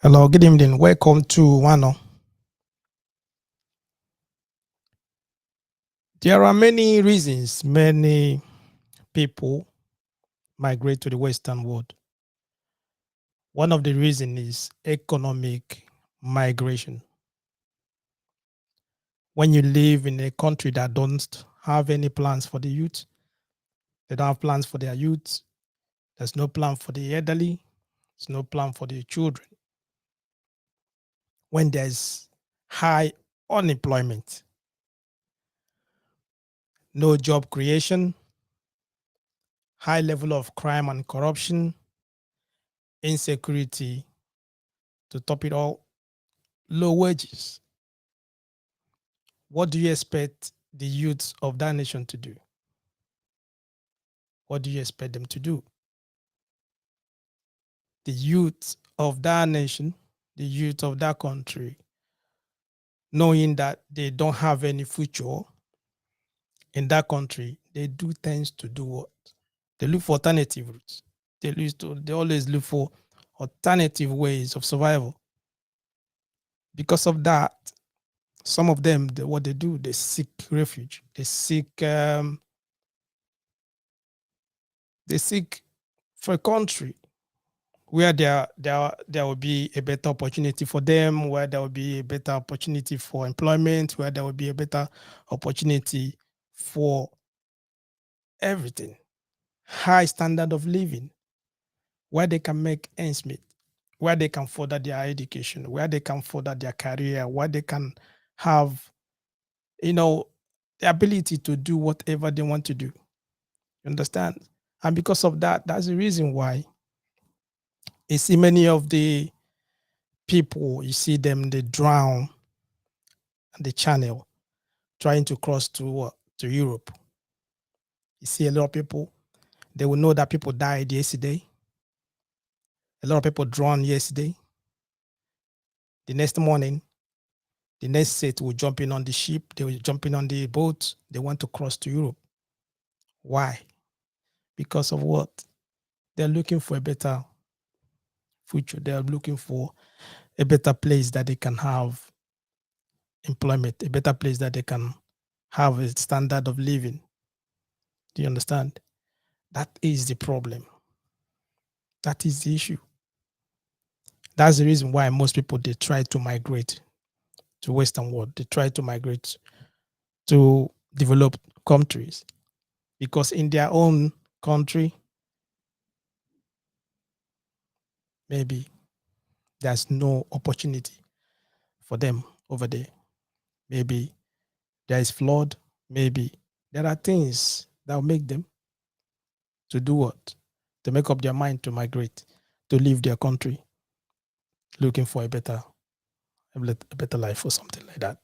Hello, good evening. Welcome to Wano. There are many reasons many people migrate to the Western world. One of the reasons is economic migration. When you live in a country that don't have any plans for the youth, they don't have plans for their youth, there's no plan for the elderly, there's no plan for the children. When there's high unemployment, no job creation, high level of crime and corruption, insecurity, to top it all, low wages. What do you expect the youths of that nation to do? What do you expect them to do? The youth of that nation, the youth of that country, knowing that they don't have any future in that country, they do tends to do what? They look for alternative routes. They always look for alternative ways of survival. Because of that, some of them, what they do, they seek refuge. They seek for a country where there will be a better opportunity for them, where there will be a better opportunity for employment, where there will be a better opportunity for everything, high standard of living, where they can make ends meet, where they can further their education, where they can further their career, where they can have, the ability to do whatever they want to do. You understand? And because of that, that's the reason why you see many of the people, you see them, they drown the channel trying to cross to Europe. You see a lot of people, they will know that people died yesterday. A lot of people drowned yesterday. The next morning, the next set will jump in on the ship, they will jump in on the boat, they want to cross to Europe. Why? Because of what? They're looking for a better future. They're looking for a better place that they can have employment, a better place that they can have a standard of living. Do you understand? That is the problem. That is the issue. That's the reason why most people they try to migrate to Western world. They try to migrate to developed countries because in their own country, maybe there's no opportunity for them over there. Maybe there is flood. Maybe there are things that will make them to do what? To make up their mind to migrate, to leave their country, looking for a better life or something like that.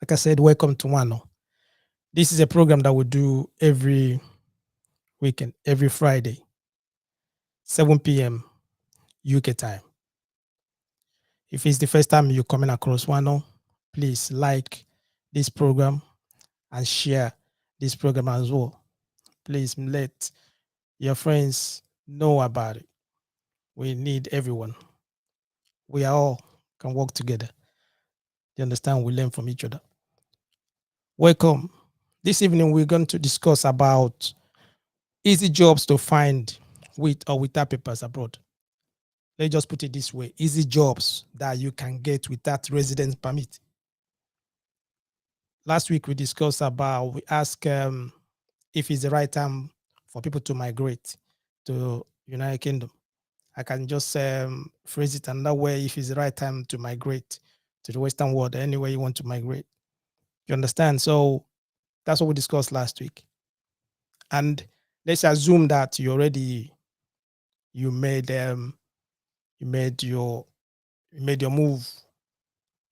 Like I said, welcome to Wano. This is a program that we do every weekend, every Friday, 7 p.m. UK time. If it's the first time you're coming across Wano, please like this program and share this program as well. Please let your friends know about it. We need everyone. We are all can work together. You understand? We learn from each other. Welcome. This evening we're going to discuss about easy jobs to find with or without papers abroad. Let's just put it this way: easy jobs that you can get without residence permit. Last week we discussed about, we asked if it's the right time for people to migrate to United Kingdom. I can just phrase it another way: if it's the right time to migrate to the Western world, anywhere you want to migrate. You understand? So that's what we discussed last week. And let's assume that you made you made your move.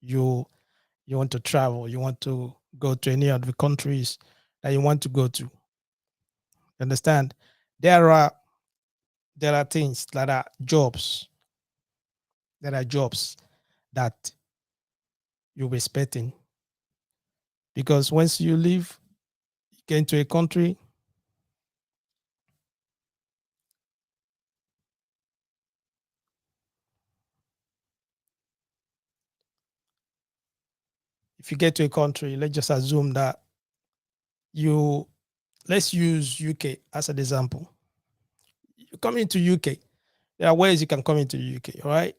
You want to travel, you want to go to any of the countries that you want to go to. Understand? There are things that are jobs. There are jobs that you'll be expecting. Because once you leave, you get into a country, if you get to a country, let's just assume that you, let's use UK as an example. You come into UK, there are ways you can come into UK, all right?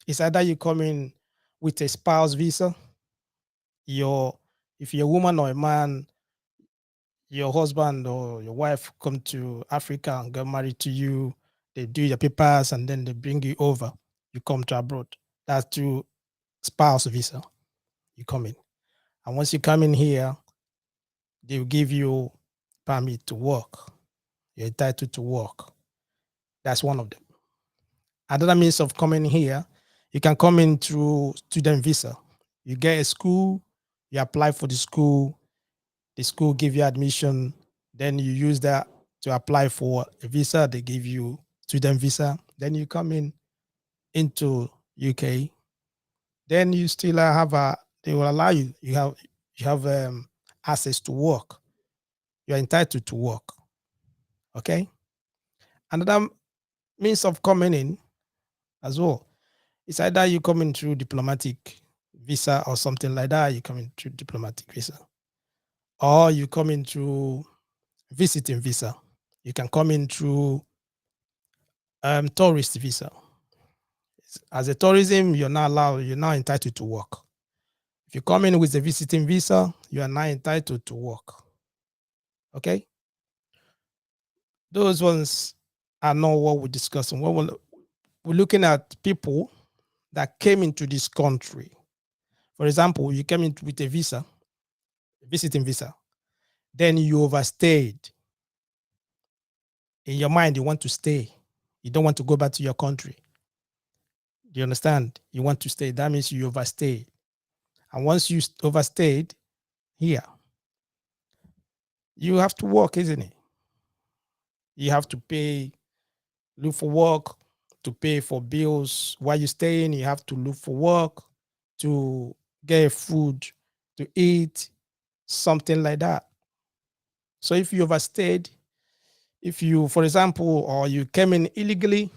It's either you come in with a spouse visa, your, if you're a woman or a man, your husband or your wife come to Africa and get married to you, they do your papers and then they bring you over. You come to abroad. That's through spouse visa. You come in. And once you come in here, they will give you permit to work. You're entitled to work. That's one of them. Another means of coming here, you can come in through student visa. You get a school, you apply for the school give you admission, then you use that to apply for a visa, they give you student visa, then you come in into UK, then you still have they will allow you, you have access to work. You're entitled to work. Okay. Another means of coming in as well, it's either you come in through diplomatic visa or something like that, you come in through diplomatic visa, or you come in through visiting visa. You can come in through tourist visa. As a tourism, you're not allowed, you're not entitled to work. If you come in with a visiting visa, you are not entitled to work. Okay? Those ones are not what we're discussing. What we're looking at people that came into this country. For example, you came in with a visa, visiting visa, then you overstayed. In your mind, you want to stay. You don't want to go back to your country. Do you understand? You want to stay. That means you overstayed. And once you overstayed here, you have to work, isn't it? You have to pay, look for work, to pay for bills while you're staying. You have to look for work to get food to eat, something like that. So if you overstayed, if you, for example, or you came in illegally,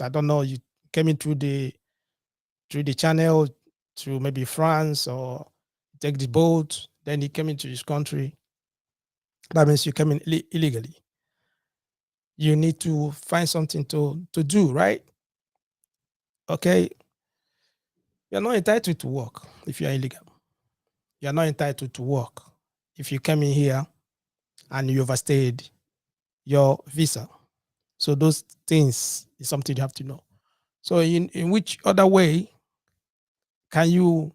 I don't know, you came in through the channel to maybe France or take the boat, then you came into this country. That means you came in illegally. You need to find something to do, right? Okay. You're not entitled to work if you're illegal. You're not entitled to work if you came in here and you overstayed your visa. So those things is something you have to know. So in which other way can you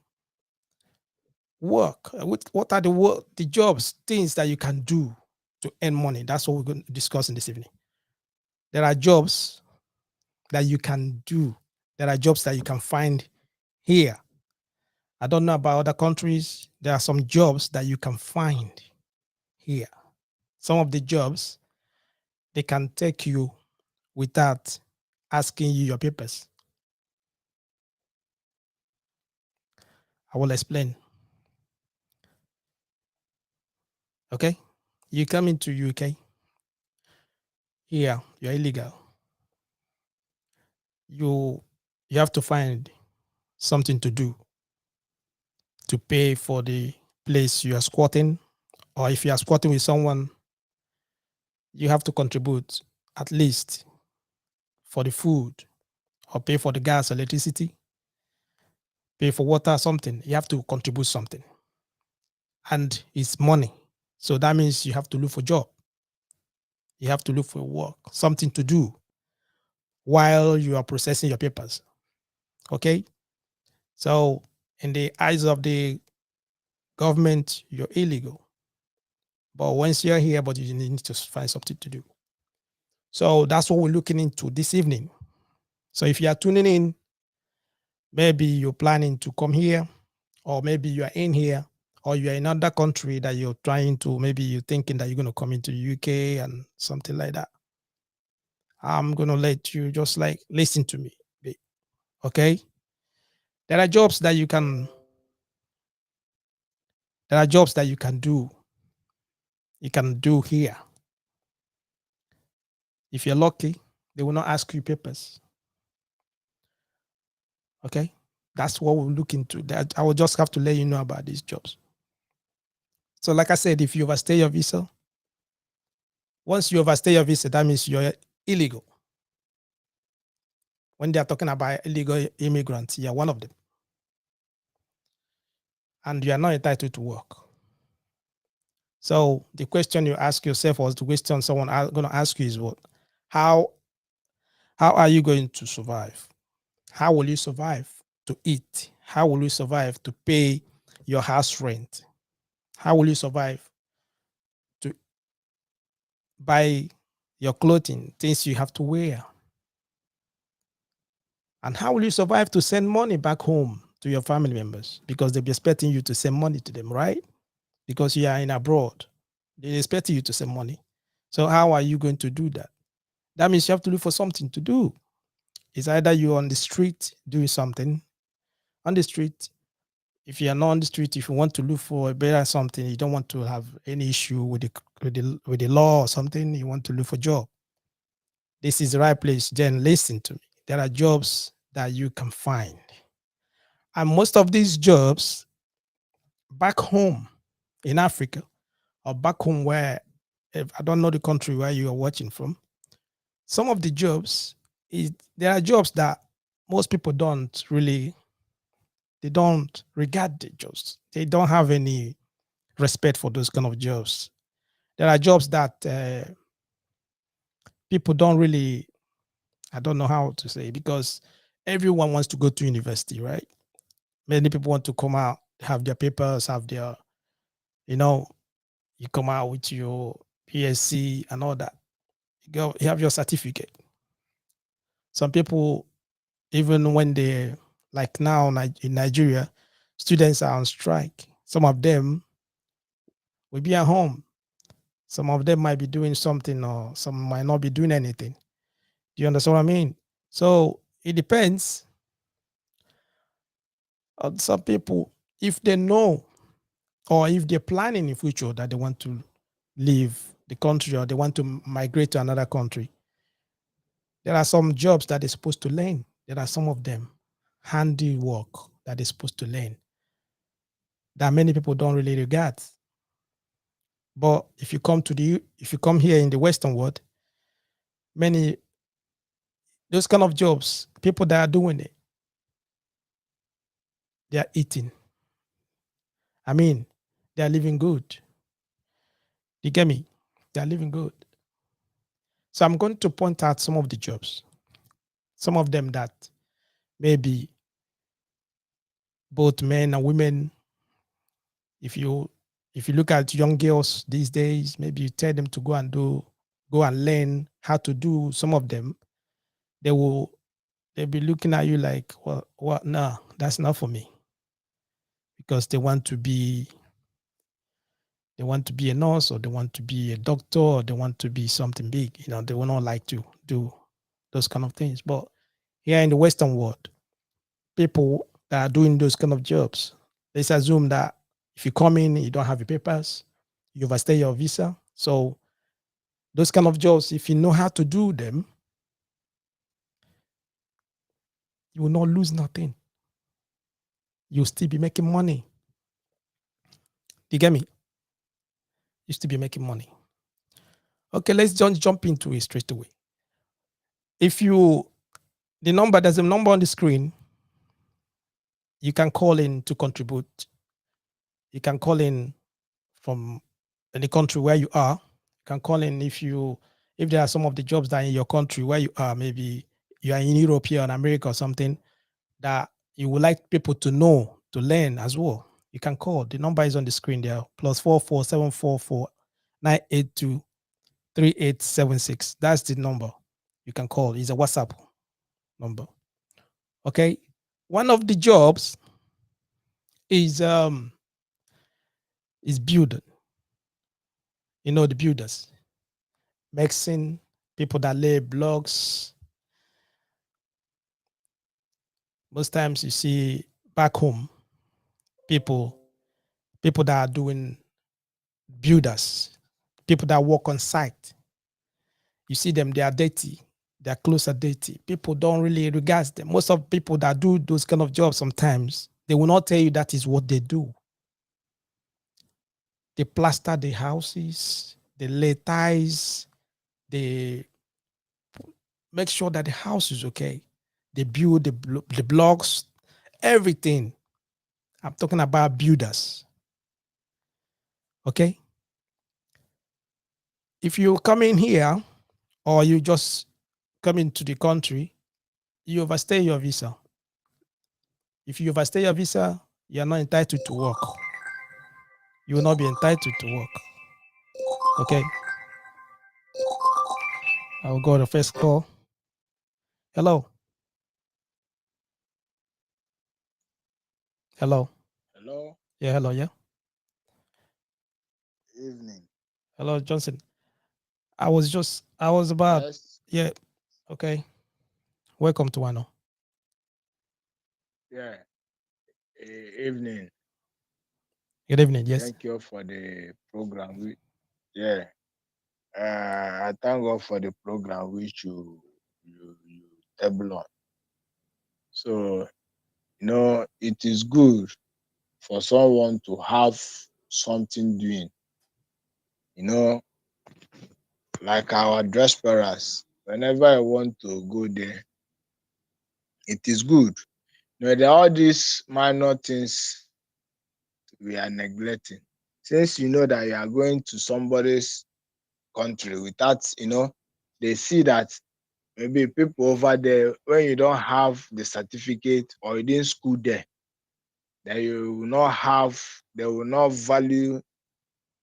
work? What are the jobs, things that you can do to earn money? That's what we're going to discuss in this evening. There are jobs that you can do. There are jobs that you can find here. I don't know about other countries. There are some jobs that you can find here. Some of the jobs, they can take you without asking you your papers. I will explain. Okay? You come into UK. Here, you're illegal. You have to find something to do to pay for the place you are squatting. Or if you are squatting with someone, you have to contribute at least for the food or pay for the gas, electricity, pay for water, something. You have to contribute something. And it's money. So that means you have to look for a job. You have to look for work, something to do while you are processing your papers. Okay? So in the eyes of the government, you're illegal. But once you're here, but you need to find something to do. So that's what we're looking into this evening. So if you are tuning in, maybe you're planning to come here, or maybe you are in here, or you're in another country that you're trying to, maybe you're thinking that you're going to come into the UK and something like that. I'm going to let you just like listen to me. Okay? There are jobs that you can, there are jobs that you can do. You can do here. If you're lucky, they will not ask you papers. Okay? That's what we'll look into. That I will just have to let you know about these jobs. So, like I said, if you overstay your visa, once you overstay your visa, that means you're illegal. When they are talking about illegal immigrants, you're one of them. And you are not entitled to work. So the question you ask yourself, or the question someone going to ask you, is what? How are you going to survive? How will you survive to eat? How will you survive to pay your house rent? How will you survive to buy your clothing, things you have to wear? And how will you survive to send money back home to your family members? Because they'll be expecting you to send money to them, right? Because you are in abroad. They expect you to send money. So how are you going to do that? That means you have to look for something to do. It's either you're on the street doing something on the street. If you're not on the street, if you want to look for a better something, you don't want to have any issue with the law or something, you want to look for a job. This is the right place. Then listen to me. There are jobs that you can find. And most of these jobs back home in Africa, or back home where, if I don't know the country where you are watching from, some of the jobs, there are jobs that most people they don't regard the jobs. They don't have any respect for those kind of jobs. There are jobs that people don't really, I don't know how to say, because everyone wants to go to university, right? Many people want to come out, have their papers, have their, you know, you come out with your PSC and all that. You have your certificate. Some people, even when they, like now in Nigeria, students are on strike. Some of them will be at home. Some of them might be doing something, or some might not be doing anything. Do you understand what I mean? So it depends on some people. If they know, or if they're planning in future that they want to leave the country, or they want to migrate to another country, there are some jobs that they're supposed to learn. There are some of them handiwork that they're supposed to learn that many people don't really regard. But if you come here in the Western world, many those kind of jobs, people that are doing it, they are eating. I mean, they are living good. You get me? They are living good. So I'm going to point out some of the jobs, some of them that maybe both men and women, if you look at young girls these days, maybe you tell them to go and learn how to do some of them, they'll be looking at you like, well, what? No, that's not for me. Because they want to be a nurse, or they want to be a doctor, or they want to be something big. They will not like to do those kind of things. But here in the Western world, people that are doing those kind of jobs, let's assume that if you come in, you don't have your papers, you overstay your visa. So those kind of jobs, if you know how to do them, you will not lose nothing. You'll still be making money. You get me? You still be making money. Okay, let's just jump into it straight away. There's a number on the screen. You can call in to contribute. You can call in from any country where you are. You can call in if there are some of the jobs that are in your country where you are, maybe you are in Europe here, in America or something, that you would like people to know, to learn as well. You can call. The number is on the screen there, +44 744 982 3876. That's the number you can call. It's a WhatsApp number. Okay. One of the jobs is building. The builders, mixing, people that lay blocks. Most times you see back home people that are doing builders, people that work on site. You see them, they are dirty. They're closer dating. People don't really regard them. Most of people that do those kind of jobs sometimes, they will not tell you that is what they do. They plaster the houses, they lay ties, they make sure that the house is okay. They build the blocks, everything. I'm talking about builders. Okay. If you come in here or you just come into the country, you overstay your visa. If you overstay your visa, you're not entitled to work. You will not be entitled to work. Okay. I will go to the first call. Hello. Hello. Hello. Yeah, hello. Yeah. Evening. Hello, Johnson. I was about, Yes. yeah. Okay. Welcome to Wano. Yeah. Evening. Good evening. Yes. Thank you for the program. Yeah. I thank God for the program which you table on. So it is good for someone to have something doing. You know, like our diasporas. Whenever I want to go there, it is good. There are all these minor things we are neglecting. Since you know that you are going to somebody's country without, they see that maybe people over there, when you don't have the certificate or you didn't school there, that you will not have, they will not value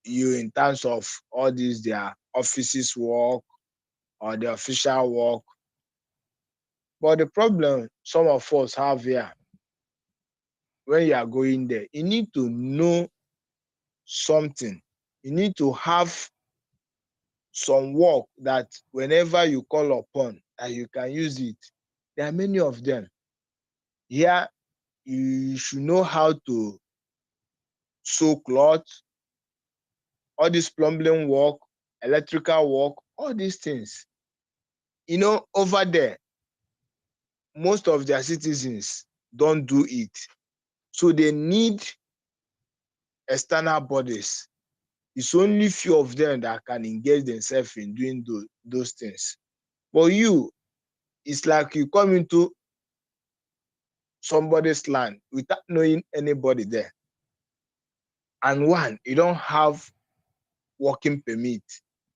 you in terms of all these their offices work or the official work. But the problem some of us have here, when you are going there, you need to know something. You need to have some work that whenever you call upon, that you can use it. There are many of them. Here, you should know how to sew cloth, all this plumbing work, electrical work, all these things. Over there, most of their citizens don't do it. So they need external bodies. It's only few of them that can engage themselves in doing those things. But it's like you come into somebody's land without knowing anybody there. And one, you don't have working permit.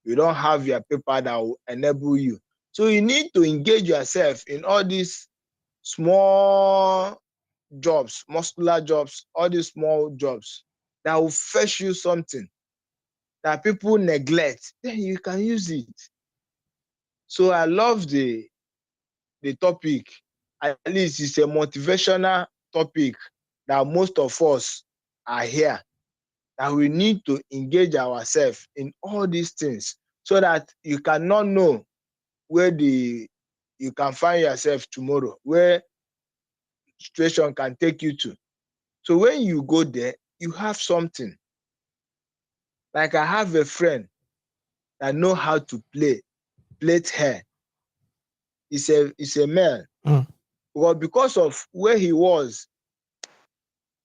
You don't have your paper that will enable you. So you need to engage yourself in all these small jobs, muscular jobs, all these small jobs that will fetch you something that people neglect. Then you can use it. So I love the topic. At least it's a motivational topic that most of us are here, that we need to engage ourselves in all these things so that you cannot know where you can find yourself tomorrow, where situation can take you to. So when you go there, you have something. Like I have a friend that know how to plait hair. He's a male. Mm. But because of where he was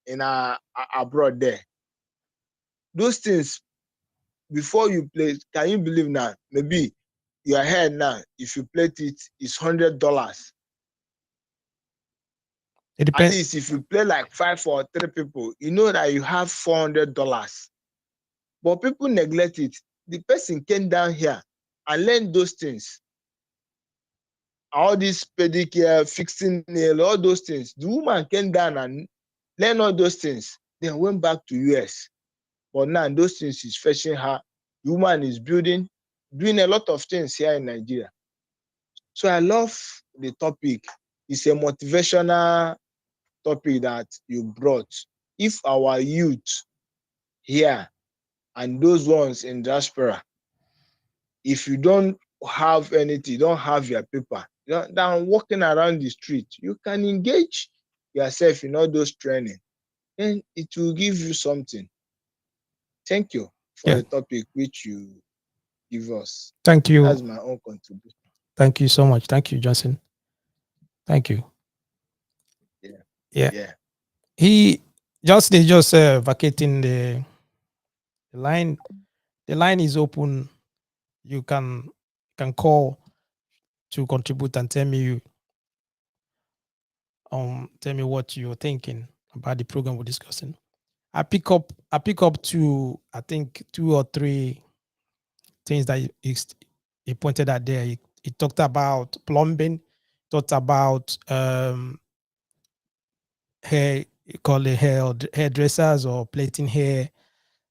in abroad there, those things before you plait, can you believe now? Maybe your hair now, if you plait it, is $100. It At depends. least if you play like 5 or 3 people, you know that you have $400. But people neglect it. The person came down here and learned those things. All this pedicure, fixing nail, all those things. The woman came down and learned all those things. Then went back to US. But now those things is fetching her. The woman is doing a lot of things here in Nigeria. So I love the topic. It's a motivational topic that you brought. If our youth here and those ones in diaspora, if you don't have anything, you don't have your paper, then walking around the street, you can engage yourself in all those training, and it will give you something. Thank you for Yeah. the topic which you give us. Thank you. That's my own contribution. Thank you so much. Thank you, Johnson. Thank you. Yeah. Yeah. Yeah. He Johnson is just vacating the line. The line is open. You can call to contribute and tell me what you're thinking about the program we're discussing. I pick up two, I think 2 or 3 things that he pointed out there. He talked about plumbing, talked about hair, you call it hairdressers or plaiting hair,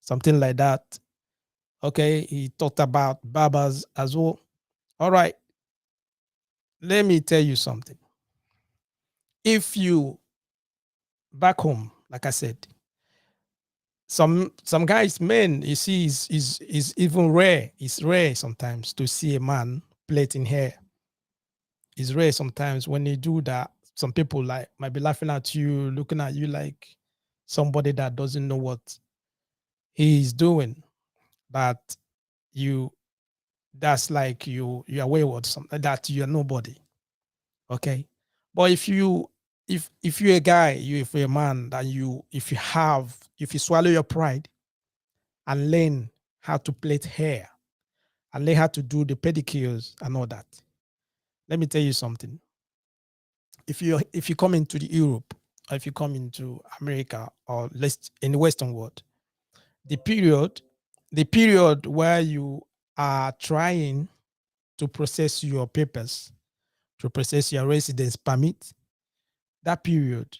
something like that. Okay, he talked about barbers as well. All right, let me tell you something. If you back home, like I said, some guys, men, you see, is even rare. It's rare sometimes to see a man plaiting hair. It's rare sometimes when they do that. Some people like might be laughing at you, looking at you like somebody that doesn't know what he's doing. But you, that's like you are wayward, something that you're nobody. Okay. But if you're a guy, if you're a man, that if you swallow your pride and learn how to plait hair and learn how to do the pedicures and all that. Let me tell you something. If you come into the Europe, or if you come into America, or less in the Western world, the period the period where you are trying to process your papers, to process your residence permit, that period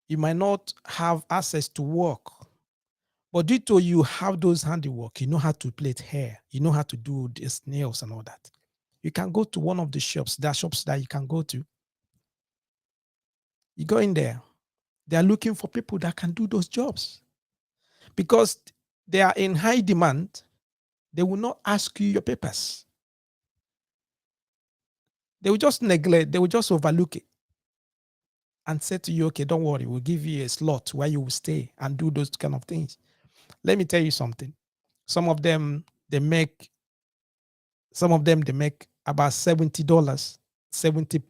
you might not have access to work. But due to you have those handiwork, you know how to plait hair, you know how to do these nails and all that. You can go to one of the shops. There are shops that you can go to. You go in there. They are looking for people that can do those jobs because they are in high demand. They will not ask you your papers. They will just neglect, they will just overlook it and say to you, okay, don't worry, we'll give you a slot where you will stay and do those kind of things. Let me tell you something. Some of them, they make about $70. 70,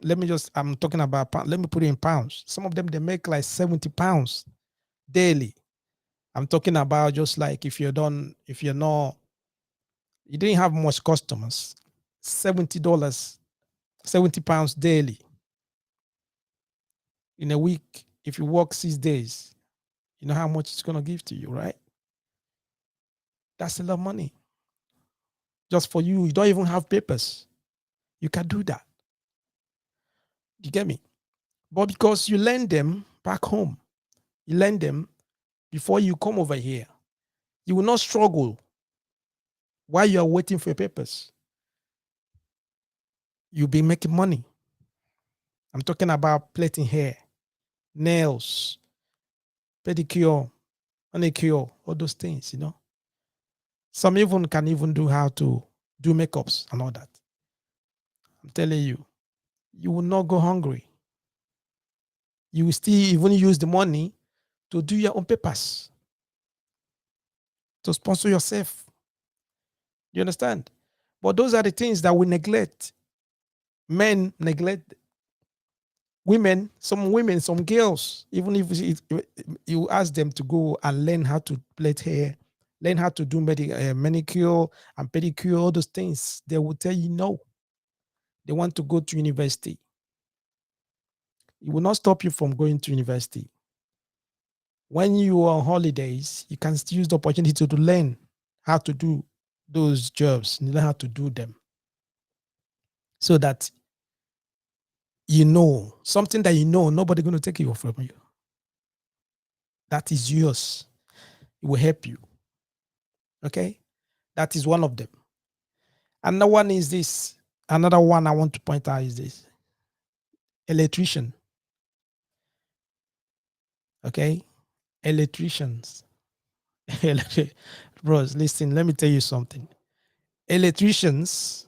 I'm talking about pounds. Let me put it in pounds. Some of them, they make like 70 pounds daily. I'm talking about just like if you're not, you didn't have much customers, $70, 70 pounds daily in a week. If you work 6 days, you know how much it's going to give to you, right? That's a lot of money. Just for you, you don't even have papers. You can do that. You get me? But because you learn them back home, you learn them before you come over here, you will not struggle while you are waiting for your papers. You'll be making money. I'm talking about plaiting hair, nails, pedicure, manicure, all those things, you know. Some even can even do how to do makeups and all that. I'm telling you, you will not go hungry. You will still even use the money to do your own papers, to sponsor yourself. You understand? But those are the things that we neglect. Men neglect women, some girls, even if you ask them to go and learn how to plait hair, learn how to do manicure and pedicure, all those things, they will tell you no. They want to go to university. It will not stop you from going to university. When you are on holidays, you can still use the opportunity to learn how to do those jobs, learn how to do them, so that you know something that you know nobody going to take it from you. That is yours. It will help you. Okay, that is one of them. Another one is this. Another one I want to point out is this: electrician. Okay, electricians. Bros, listen. Let me tell you something. Electricians,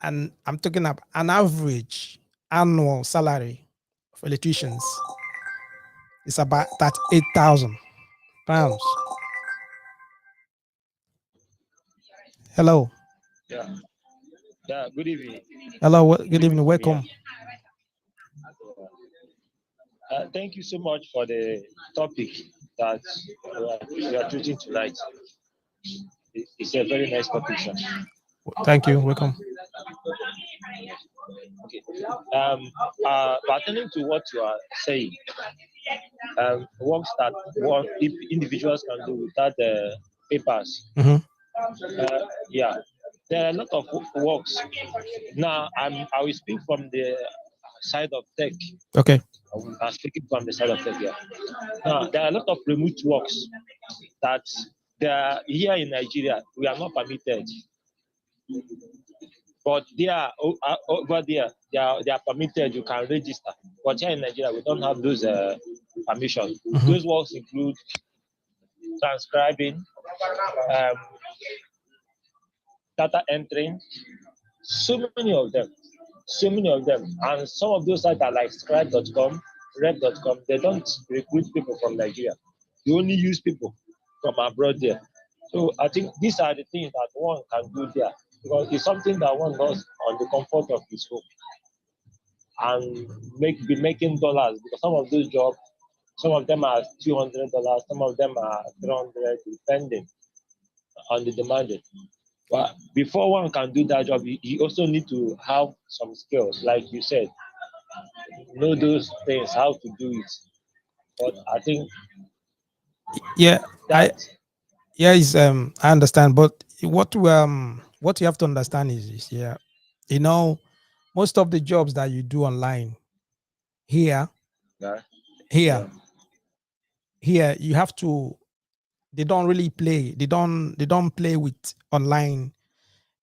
and I'm talking about an average annual salary of electricians is about £38,000. Hello. Yeah. Yeah, good evening. Hello, Good good evening. evening, Mia. Welcome. Thank you so much for the topic that we are treating tonight. It's a very nice topic, sir. Thank you. Welcome. Okay. Pertaining to what you are saying, works that what if individuals can do without the papers. Hmm. Yeah, there are a lot of works. Now, I will speak from the side of tech. Okay. I'm speaking from the side of tech. Yeah. Now, there are a lot of remote works that they are here in Nigeria. We are not permitted, but they are over there. They are permitted. You can register. But here in Nigeria, we don't have those permission. Hmm. Those works include transcribing, um, data entering, so many of them, so many of them. And some of those sites are like scribe.com, rep.com. They don't recruit people from Nigeria. They only use people from abroad there. So I think these are the things that one can do there because it's something that one does on the comfort of his home and be making dollars because some of those jobs, some of them are $200, some of them are 300, depending on the demanded. But before one can do that job, you also need to have some skills, like you said, know those things, how to do it. But I think Yeah, I that yeah is I understand, but what you have to understand is yeah, you know, most of the jobs that you do online here yeah, here yeah, here you have to they don't really play they don't play with online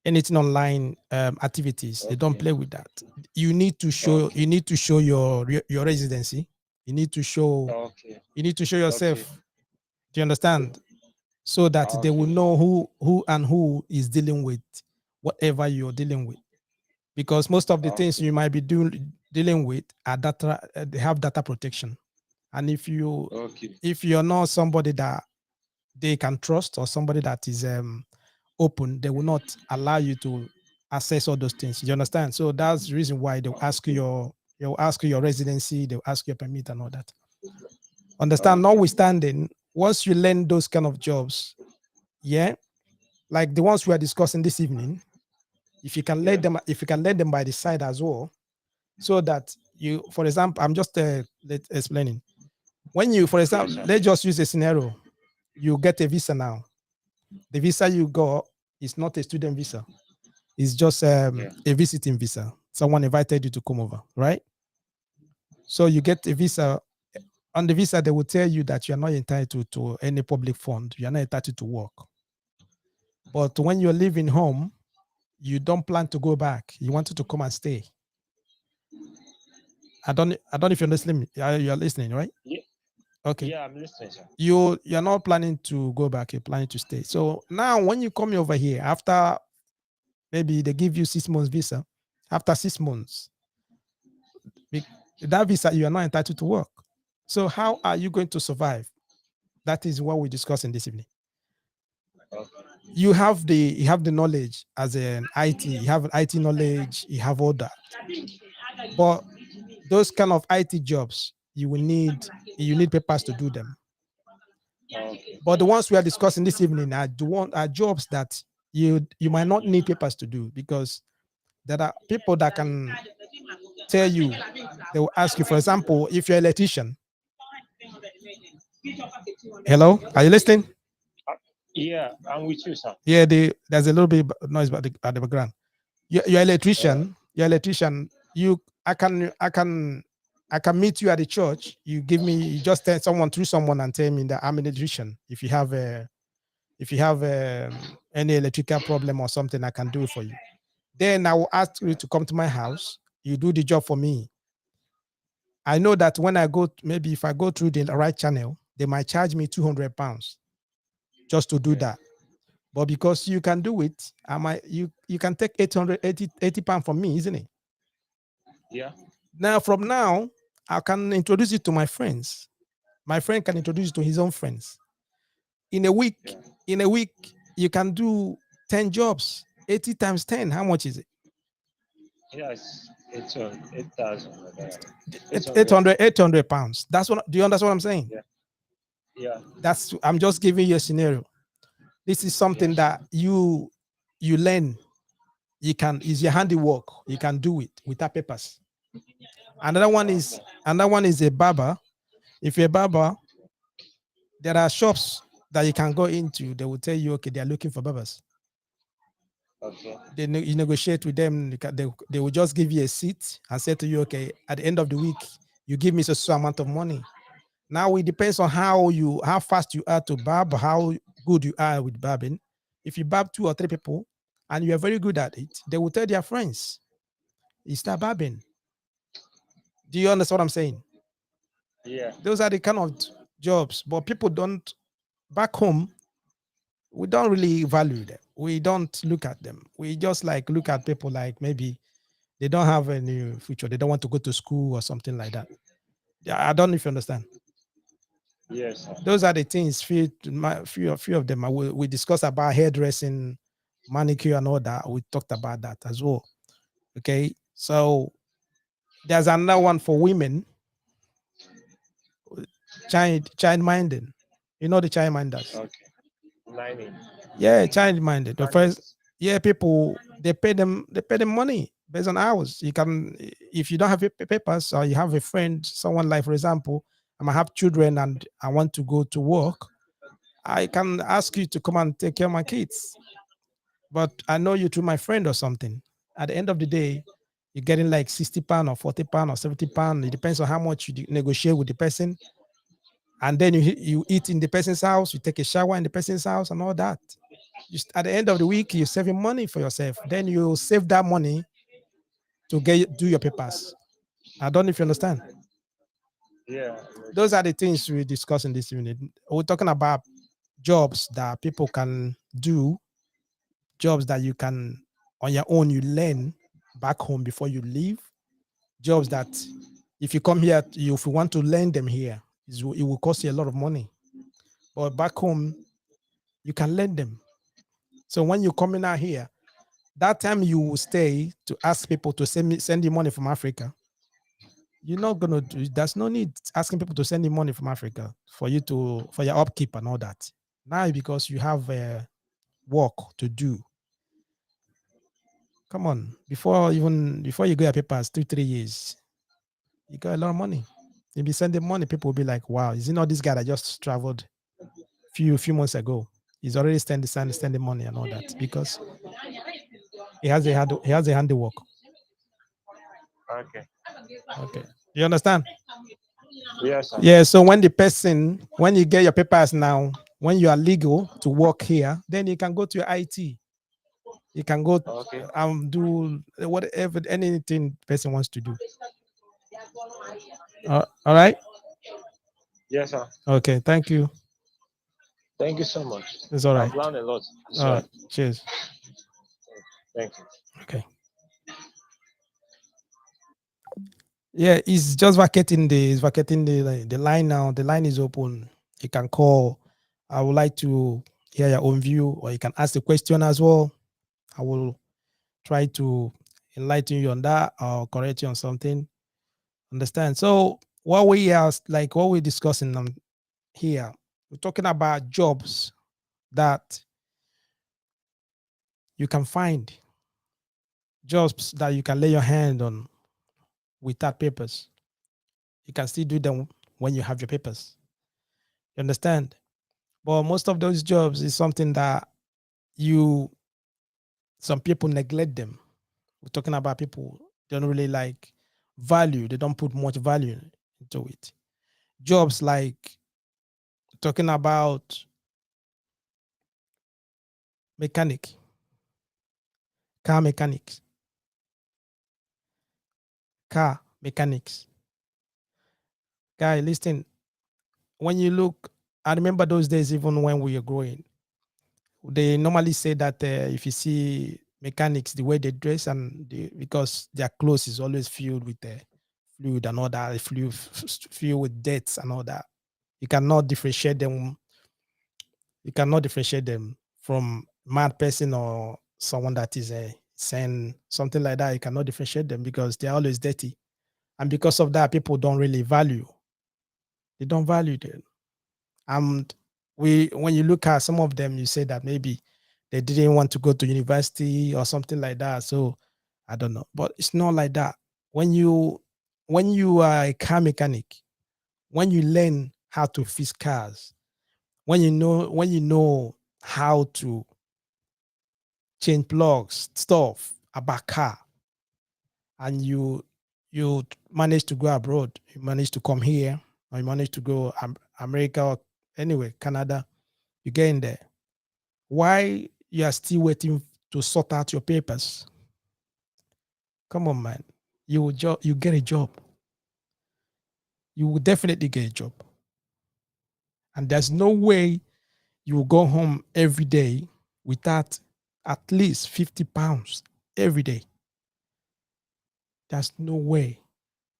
anything online activities. They don't okay, play with that. You need to show okay, your residency. You need to show okay, okay, yourself. Do you understand? So that they will okay, know who is dealing with whatever you're dealing with. Because most of the things okay, you might be dealing with are data. They have data protection, and okay, if you're not somebody that they can trust or somebody that is open, they will not allow you to access all those things. You understand? So that's the reason why they'll ask you your residency, they'll ask you your permit and all that. Understand? okay, Notwithstanding, once you learn those kind of jobs, yeah, like the ones we are discussing this evening, yeah, if you can learn them by the side as well, so that you, for example, I'm just explaining. When you, for yes, example, sir. let's just use a scenario. You get a visa now. The visa you got is not a student visa. It's just Yeah, a visiting visa. Someone invited you to come over, right? So you get a visa. On the visa, they will tell you that you're not entitled to any public fund. You're not entitled to work. But when you're leaving home, you don't plan to go back. You wanted to come and stay. I don't know if you're listening. You're listening, right? yeah, Okay. yeah. I'm listening, sir. You're not planning to go back. You're planning to stay. So now, when you come over here, after maybe they give you 6 months visa, after 6 months, that visa you are not entitled to work. So how are you going to survive? That is what we're discussing this evening. Okay, You have the knowledge as an IT. You have an IT knowledge. You have all that. But those kind of IT jobs, you need papers to do them. okay, But the ones we are discussing this evening are jobs that you might not need papers to do, because there are people that can tell you. They will ask you, for example, if you're an electrician. Hello, are you listening? uh, yeah. I'm with you, sir. Yeah, there's a little bit noise at the background. You're an Uh, electrician. You're an electrician. I can meet you at the church. You just tell someone through someone and tell me that I'm an electrician. If you have any electrical problem or something, I can do it for you. Then I will ask you to come to my house. You do the job for me. I know that when maybe if I go through the right channel, they might charge me £200 just to do yeah, that. But because you can do it, you can take 80 pounds from me, isn't it? yeah, From now, I can introduce you to my friends. My friend can introduce you to his own friends. In a week, yeah. you can do 10 jobs. 80 times 10, how much is it? Yes, it's 8,000. 800 pounds. That's what, do you understand what I'm saying? Yeah. I'm just giving you a scenario. This is something Yes. that you learn. You can, is your handiwork. You can do it without papers. Another one is a barber. If you're a barber, there are shops that you can go into. They will tell you, okay, they are looking for barbers. Okay. You negotiate with them. They will just give you a seat and say to you, okay, at the end of the week, you give me so amount of money. Now it depends on how fast you are to barb, how good you are with barbing. If you barb 2 or 3 people and you are very good at it, they will tell their friends, you start barbing. Do you understand what I'm saying? Yeah. Those are the kind of jobs, but people don't, back home, we don't really value them. We don't look at them. We just like look at people like maybe they don't have any future. They don't want to go to school or something like that. Yeah, I don't know if you understand. Yes. Those are the things. Few of them. We discussed about hairdressing, manicure, and all that. We talked about that as well. Okay, so there's another one for women. Child minding. You know the child minders. Okay. Lining. Yeah, child minded. The first, yeah, people they pay them money based on hours. You can, if you don't have papers or you have a friend, someone like, for example, I might have children and I want to go to work, I can ask you to come and take care of my kids. But I know you through my friend or something. At the end of the day, you're getting like 60 pounds or 40 pounds or 70 pounds. It depends on how much you negotiate with the person. And then you eat in the person's house, you take a shower in the person's house and all that. Just at the end of the week, you're saving money for yourself. Then you save that money to do your papers. I don't know if you understand. Yeah. Those are the things we discuss in this unit. We're talking about jobs that people can do, jobs that you can on your own, you learn back home before you leave. Jobs that if you come here, if you want to learn them here, it will cost you a lot of money. But back home, you can learn them. So when you're coming out here, that time you will stay to ask people to send you money from Africa. You're not gonna do. There's no need asking people to send you money from Africa for your upkeep and all that. Now because you have work to do. Come on, before you get your papers, 2-3 years, you got a lot of money. You'll be sending money. People will be like, "Wow, is it not this guy that just traveled few months ago? He's already sending money and all that because he has a handiwork." Okay. Okay, you understand? Yes, sir. Yeah. So when you get your papers now, when you are legal to work here, then you can go to your IT. You can go Okay. do whatever anything person wants to do. All right. Yes, sir. Okay. Thank you. Thank you so much. It's all right. I've learned a lot. All right. Cheers. Thank you. Okay. Yeah, it's just vacating the line now. The line is open. You can call. I would like to hear your own view, or you can ask the question as well. I will try to enlighten you on that or correct you on something. Understand? So what we're discussing here, we're talking about jobs that you can find, jobs that you can lay your hand on without papers. You can still do them when you have your papers. You understand? But most of those jobs is something that some people neglect them. We're talking about people don't really like value. They don't put much value into it. Jobs like talking about mechanic, car mechanics, car mechanics. Guy, listen, when you look, I remember those days even when we were growing, they normally say that if you see mechanics, the way they dress because their clothes is always filled with fluid and all that, filled with dirt and all that. You cannot differentiate them. You cannot differentiate them from mad person or someone that is and something like that, you cannot differentiate them because they're always dirty. And because of that, people don't really value. They don't value them. And when you look at some of them, you say that maybe they didn't want to go to university or something like that. So I don't know, but it's not like that. When you are a car mechanic, when you learn how to fix cars, when you know how to change plugs, stuff about car, and you manage to go abroad, you manage to come here, or you manage to go America or anyway, Canada, you get in there. Why you are still waiting to sort out your papers? Come on, man. You get a job. You will definitely get a job. And there's no way you will go home every day without at least 50 pounds every day. There's no way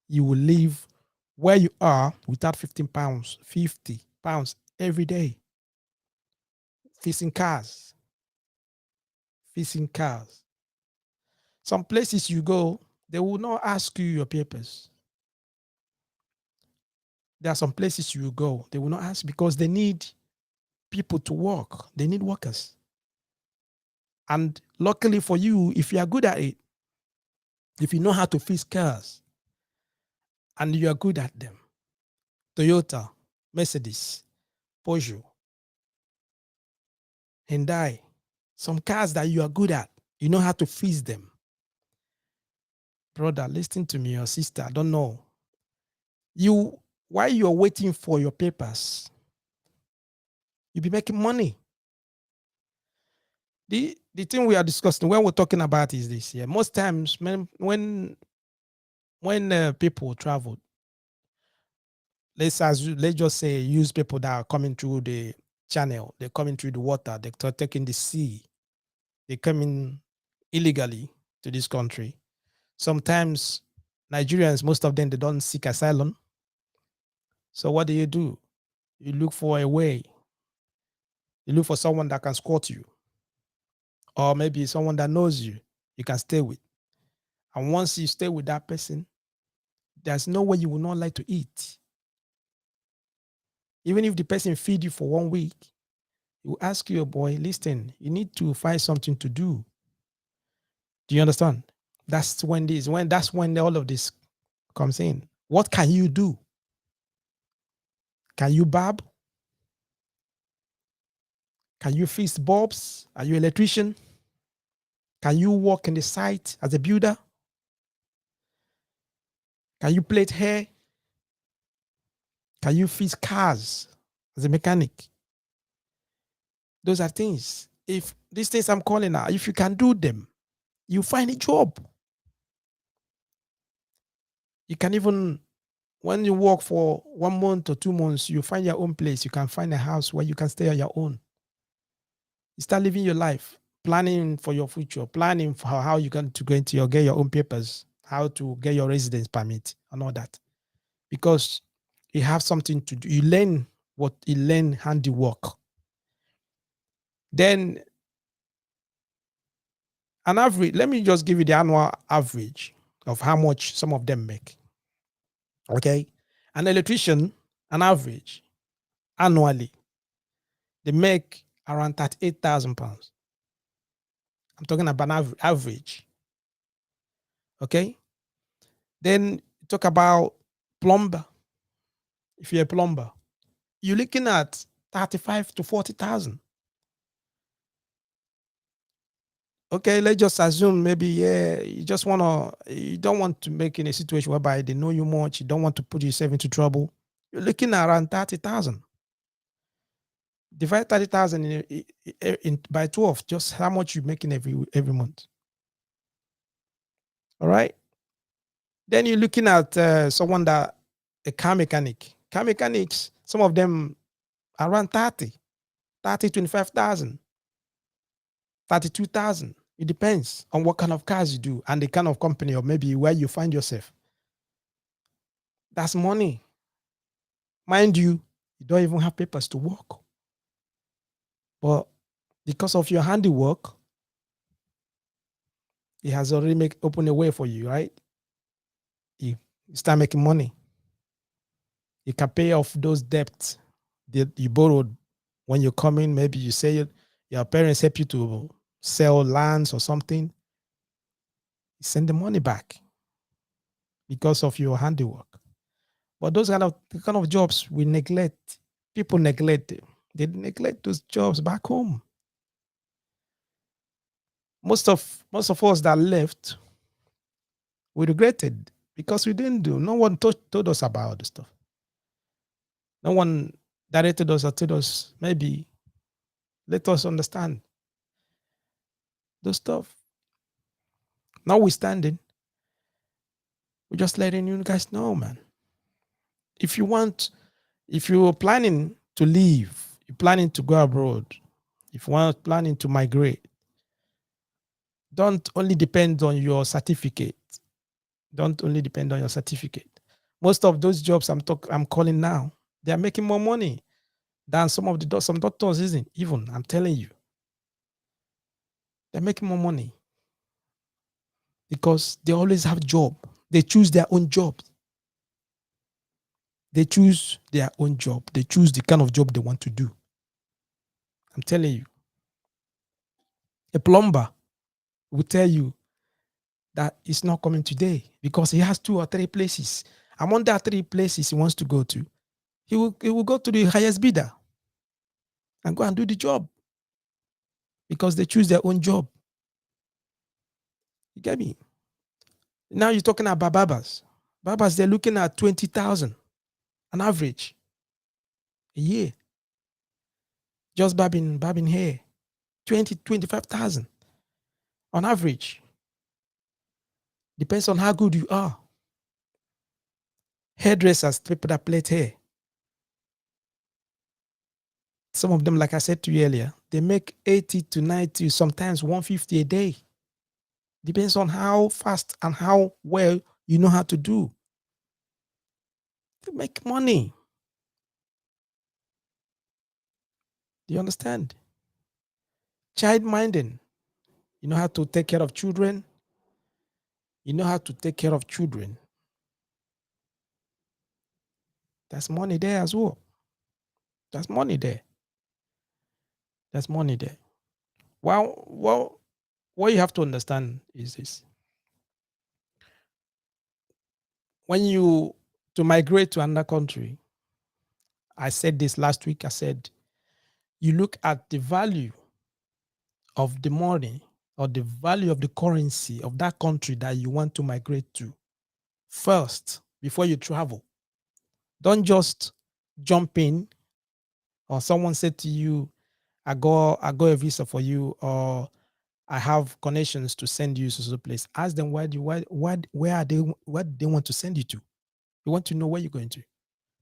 you will live where you are without 15 pounds, 50 pounds every day. Fixing cars. Fixing cars. Some places you go, they will not ask you your papers. There are some places you go, they will not ask because they need people to work. They need workers. And luckily for you, if you are good at it, if you know how to fix cars and you are good at them, Toyota, Mercedes, Peugeot, Hyundai, some cars that you are good at, you know how to fix them. Brother, listen to me, your sister, I don't know. While you're waiting for your papers, you'll be making money. The thing we are discussing, when we're talking about is this. Yeah, most times when people travel, let's just say use people that are coming through the channel, they're coming through the water, they're taking the sea, they come in illegally to this country. Sometimes Nigerians, most of them, they don't seek asylum. So what do? You look for a way. You look for someone that can escort you, or maybe someone that knows you can stay with. And once you stay with that person, there's no way you will not like to eat. Even if the person feed you for 1 week, he will ask you, boy, listen, you need to find something to do. Do you understand? That's when all of this comes in. What can you do? Can you barb? Can you fix bulbs? Are you an electrician? Can you work in the site as a builder? Can you plait hair? Can you fix cars as a mechanic? Those are things. If these things I'm calling out, if you can do them, you find a job. You can even, when you work for 1 month or 2 months, you find your own place. You can find a house where you can stay on your own. You start living your life, planning for your future, planning for how you're going to get your own papers, how to get your residence permit and all that. Because you have something to do. You learn handiwork. Then an average, let me just give you the annual average of how much some of them make. Okay. An electrician, an average, annually, they make around 38,000 pounds. I'm talking about an average. Okay. Then talk about plumber. If you're a plumber, you're looking at 35 to 40,000. Okay, let's just assume maybe you don't want to make in a situation whereby they know you much, you don't want to put yourself into trouble. You're looking at around 30,000. Divide 30,000 by 12, just how much you're making every month. All right. Then you're looking at someone that a car mechanic. Car mechanics, some of them around 25,000, 32,000. It depends on what kind of cars you do and the kind of company or maybe where you find yourself. That's money. Mind you, you don't even have papers to work. But because of your handiwork, He has already opened a way for you, right? You start making money. You can pay off those debts that you borrowed when you come in. Maybe you say your parents help you to sell lands or something. You send the money back because of your handiwork. But those kind of jobs we neglect. People neglect them. They neglect those jobs back home. Most of us that left, we regretted because we didn't do. No one told us about the stuff. No one directed us or told us, maybe let us understand the stuff. Notwithstanding, we're just letting you guys know, man. If you're planning to leave, you're planning to go abroad, if you are planning to migrate, don't only depend on your certificate. Don't only depend on your certificate. Most of those jobs I'm calling now, they are making more money than some doctors isn't even. I'm telling you, they're making more money because they always have job. They choose their own job. They choose their own job. They choose the kind of job they want to do. I'm telling you, a plumber will tell you that it's not coming today because he has 2 or 3 places. Among that 3 places he wants to go to, he will go to the highest bidder and go and do the job because they choose their own job. You get me? Now you're talking about barbers. Barbers, they're looking at 20,000 on average a year. Just barbing hair. 25,000 on average. Depends on how good you are. Hairdressers, people that plait hair. Some of them, like I said to you earlier, they make 80 to 90, sometimes 150 a day. Depends on how fast and how well you know how to do. They make money. Do you understand? Child minding. You know how to take care of children. You know how to take care of children. That's money there as well. That's money there. That's money there. Well, what you have to understand is this. When you to migrate to another country, I said this last week, I said, you look at the value of the money or the value of the currency of that country that you want to migrate to first before you travel. Don't just jump in or someone said to you, I got a visa for you, or I have connections to send you to the place. Ask them where they want to send you to. You want to know where you're going to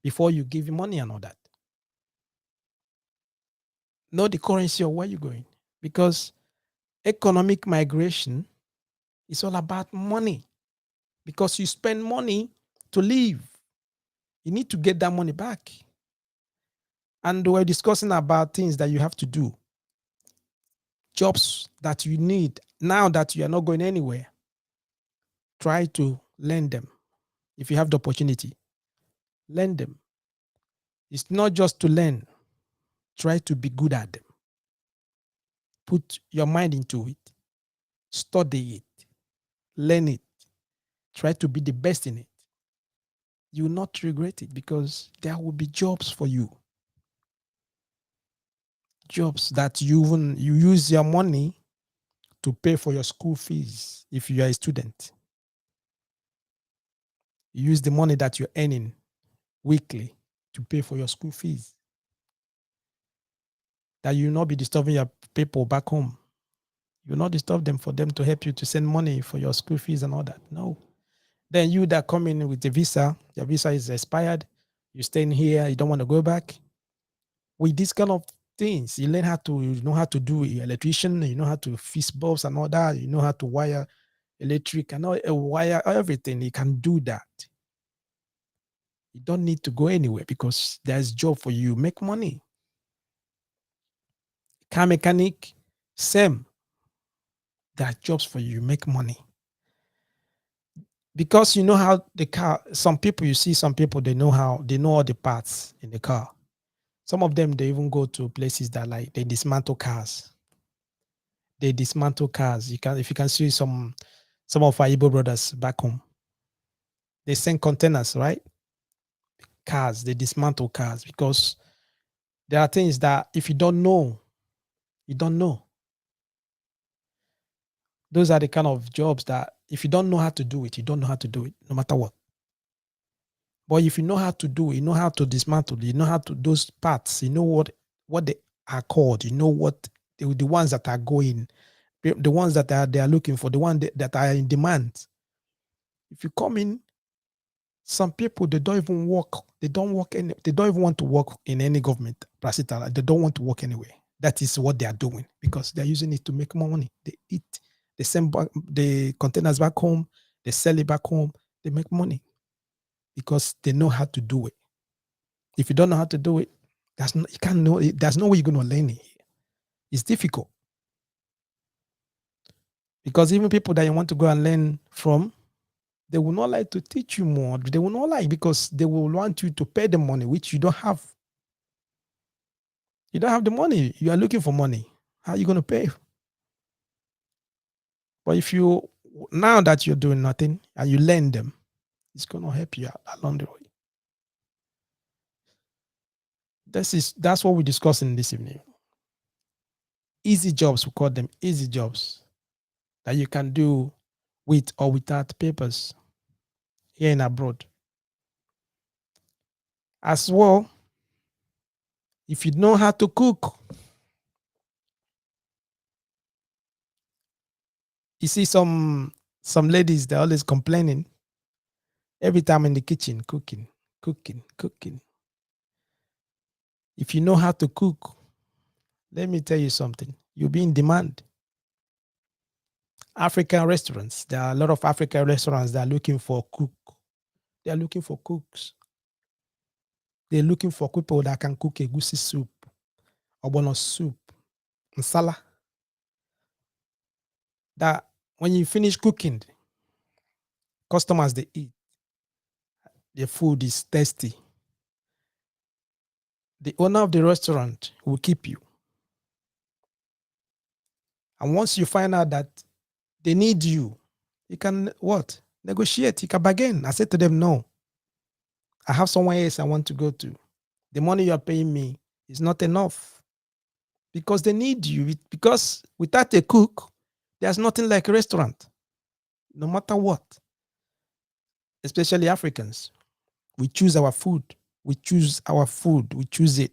before you give money and all that. Know the currency of where you're going, because economic migration is all about money, because you spend money to live. You need to get that money back. And we're discussing about things that you have to do, jobs that you need now that you are not going anywhere. Try to learn them. If you have the opportunity, learn them. It's not just to learn. Try to be good at them. Put your mind into it. Study it. Learn it. Try to be the best in it. You will not regret it because there will be jobs for you. Jobs that you use your money to pay for your school fees if you are a student. You use the money that you're earning weekly to pay for your school fees. That you will not be disturbing your people back home. You will not disturb them for them to help you to send money for your school fees and all that. No. Then you that come in with the visa, your visa is expired, you're staying here, you don't want to go back. With these kind of things, you learn you know how to do electrician, you know how to fix bulbs and all that, you know how to wire electric and wire everything. You can do that. You don't need to go anywhere because there's job for you. Make money. Car mechanic, same. There are jobs for you. You make money. Because you know how the car, some people, you see some people, they know all the parts in the car. Some of them, they even go to places that like they dismantle cars. They dismantle cars. If you can see some of our Igbo brothers back home, they send containers, right? Cars, they dismantle cars because there are things that if you don't know, you don't know. Those are the kind of jobs that if you don't know how to do it, you don't know how to do it, no matter what. But if you know how to do it, you know how to dismantle, you know how to those parts, you know what they are called, you know what the ones that are going, the ones that they are looking for, the ones that are in demand. If you come in, some people they don't even work, they don't even want to work in any government. They don't want to work anywhere. That is what they are doing because they're using it to make more money. They eat, they send back the containers back home, they sell it back home, they make money because they know how to do it. If you don't know how to do it, there's no way you're going to learn it. It's difficult because even people that you want to go and learn from, they will not like to teach you more. They will not like because they will want you to pay them money, which you don't have. You don't have the money. You are looking for money. How are you going to pay? But if you, now that you're doing nothing and you learn them, it's going to help you out along the way. That's what we're discussing this evening. Easy jobs, we call them easy jobs that you can do with or without papers here and abroad. As well, if you know how to cook, you see some ladies, they're always complaining every time in the kitchen, cooking. If you know how to cook, let me tell you something, you'll be in demand. African restaurants, there are a lot of African restaurants that are looking for cook. They are looking for cooks. They're looking for people that can cook egusi soup, ogbono soup, nsala. That when you finish cooking, customers, they eat. The food is tasty. The owner of the restaurant will keep you. And once you find out that they need you, you can what? Negotiate. You can bargain. I said to them, no, I have somewhere else I want to go to. The money you are paying me is not enough because they need you. Because without a cook, there's nothing like a restaurant, no matter what. Especially Africans, we choose our food. We choose our food. We choose it.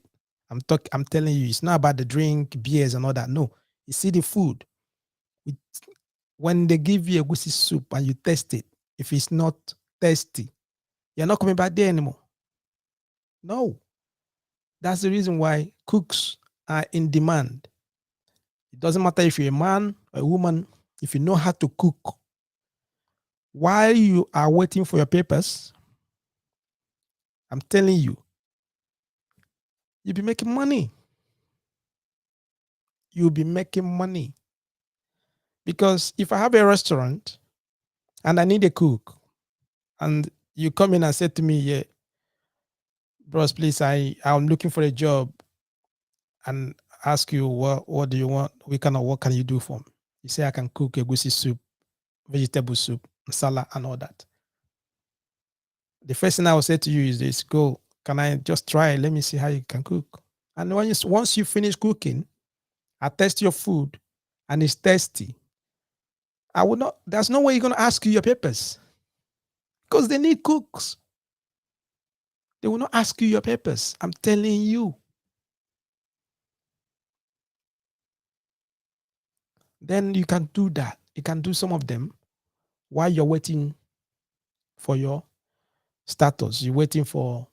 I'm telling you, it's not about the drink, beers, and all that. No, you see the food. When they give you a egusi soup and you taste it, if it's not tasty, you're not coming back there anymore. No. That's the reason why cooks are in demand. It doesn't matter if you're a man or a woman, if you know how to cook, while you are waiting for your papers, I'm telling you, you'll be making money. You'll be making money. Because if I have a restaurant and I need a cook, and you come in and say to me, yeah, bros, please, I'm looking for a job, and ask you, what do you want? What can you do for me? You say, I can cook egusi soup, vegetable soup, salad, and all that. The first thing I will say to you is this: go, can I just try? Let me see how you can cook. And once you finish cooking, I test your food and it's tasty. There's no way you're going to ask you your papers because they need cooks. They will not ask you your papers. I'm telling you. Then you can do that. You can do some of them while you're waiting for your status. You're waiting for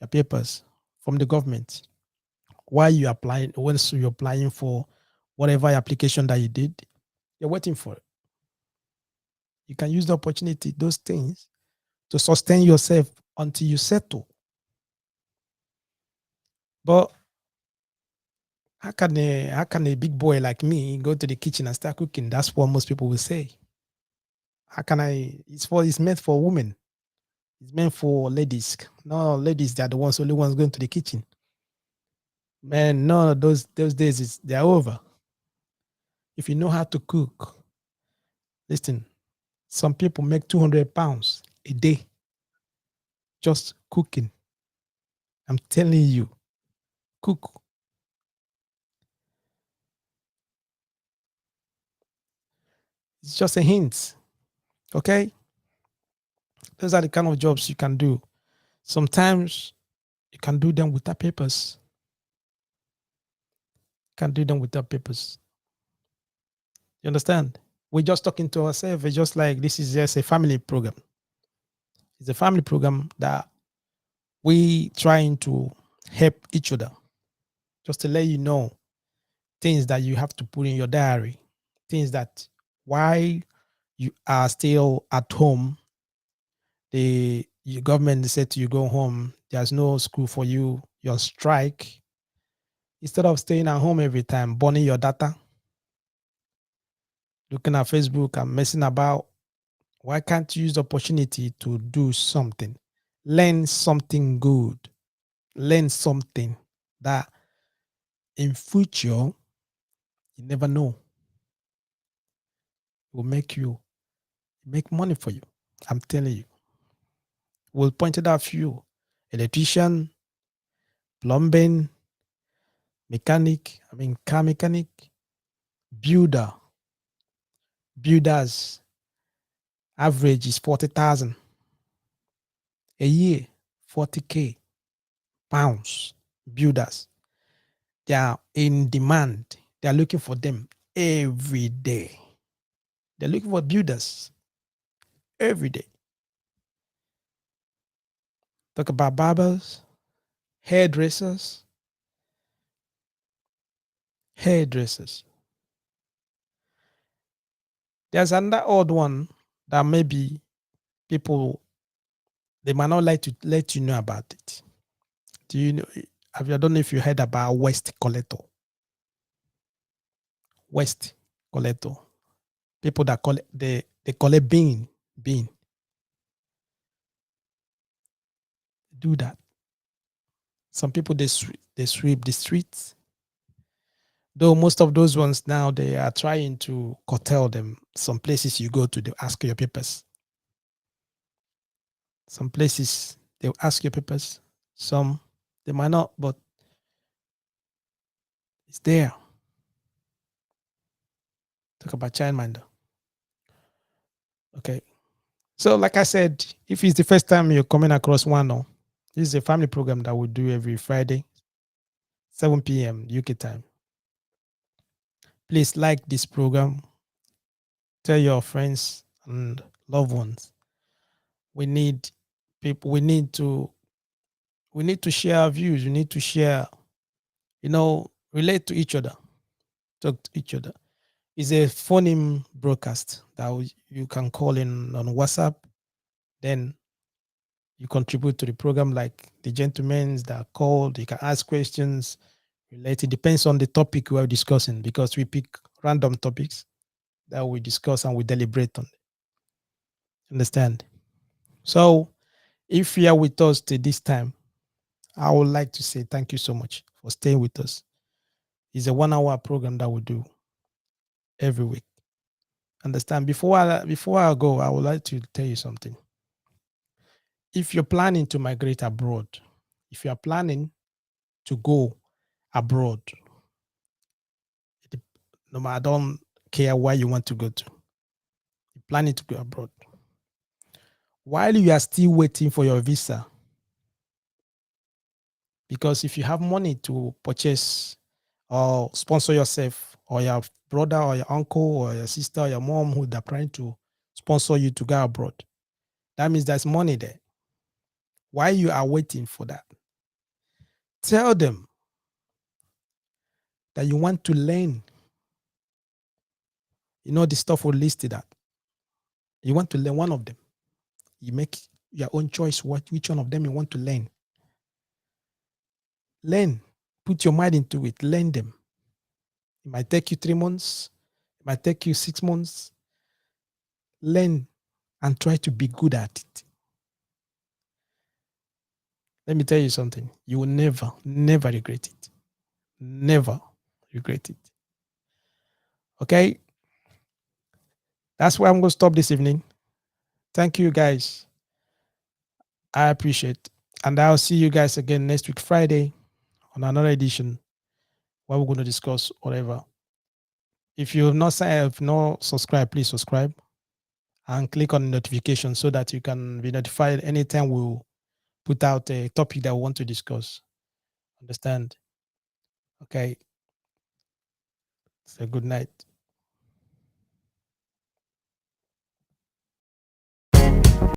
your papers from the government. While you're applying, once you're applying for whatever application that you did, you're waiting for it. You can use the opportunity, those things, to sustain yourself until you settle. But how can a big boy like me go to the kitchen and start cooking? That's what most people will say. How can I? It's meant for women. It's meant for ladies. No, ladies, they're the only ones going to the kitchen. Man, no, those days they're over. If you know how to cook, listen, some people make 200 pounds a day just cooking. I'm telling you, cook. It's just a hint. Okay? Those are the kind of jobs you can do. Sometimes you can do them without papers. You can do them without papers. You understand? We're just talking to ourselves. It's just like this is just a family program. It's a family program that we trying to help each other. Just to let you know things that you have to put in your diary. Things that while you are still at home, the government said to you go home. There's no school for you. You're on strike. Instead of staying at home every time, burning your data, looking at Facebook and messing about, why can't you use the opportunity to do something? Learn something good. Learn something that in future you never know will make money for you. I'm telling you. We'll point it out for you. Electrician, plumbing, car mechanic, builders, average is 40,000 a year, 40K pounds. Builders, they are in demand. They are looking for them every day. They're looking for builders every day. Talk about barbers, hairdressers. There's another odd one that maybe people, they might not like to let you know about it. Do you know? I don't know if you heard about waste collector. Waste collector. People that they collect bean. Do that. Some people they sweep the streets. Though most of those ones now they are trying to curtail them. Some places you go to, they ask your papers. Some places they'll ask your papers. Some they might not, but it's there. Talk about childminder. Okay. So, like I said, if it's the first time you're coming across Wano, this is a family program that we do every Friday, 7 p.m. UK time. Please like this program. Tell your friends and loved ones. We need people. We need to share our views. We need to share, relate to each other, talk to each other. It's a phone broadcast that you can call in on WhatsApp. Then you contribute to the program like the gentlemen that called. You can ask questions related. Depends on the topic we are discussing because we pick random topics that we discuss and we deliberate on. Understand? So if you are with us till this time, I would like to say thank you so much for staying with us. It's a 1-hour program that we do every week. Understand? Before I go, I would like to tell you something. If you're planning to migrate abroad, if you are planning to go abroad, no matter, I don't care where you want to go to, you're planning to go abroad. While you are still waiting for your visa, because if you have money to purchase or sponsor yourself, or your brother or your uncle or your sister or your mom who are trying to sponsor you to go abroad, that means there's money there. While you are waiting for that, tell them that you want to learn. The stuff we listed that. You want to learn one of them. You make your own choice which one of them you want to learn. Learn. Put your mind into it. Learn them. It might take you 3 months. It might take you 6 months. Learn and try to be good at it. Let me tell you something. You will never, never regret it. Never regret it. Okay? That's where I'm going to stop this evening. Thank you, guys. I appreciate. And I'll see you guys again next week, Friday, on another edition where we're going to discuss whatever. If you have not signed up, not subscribed, please subscribe and click on notification so that you can be notified anytime we'll put out a topic that we want to discuss. Understand? Okay. So good night.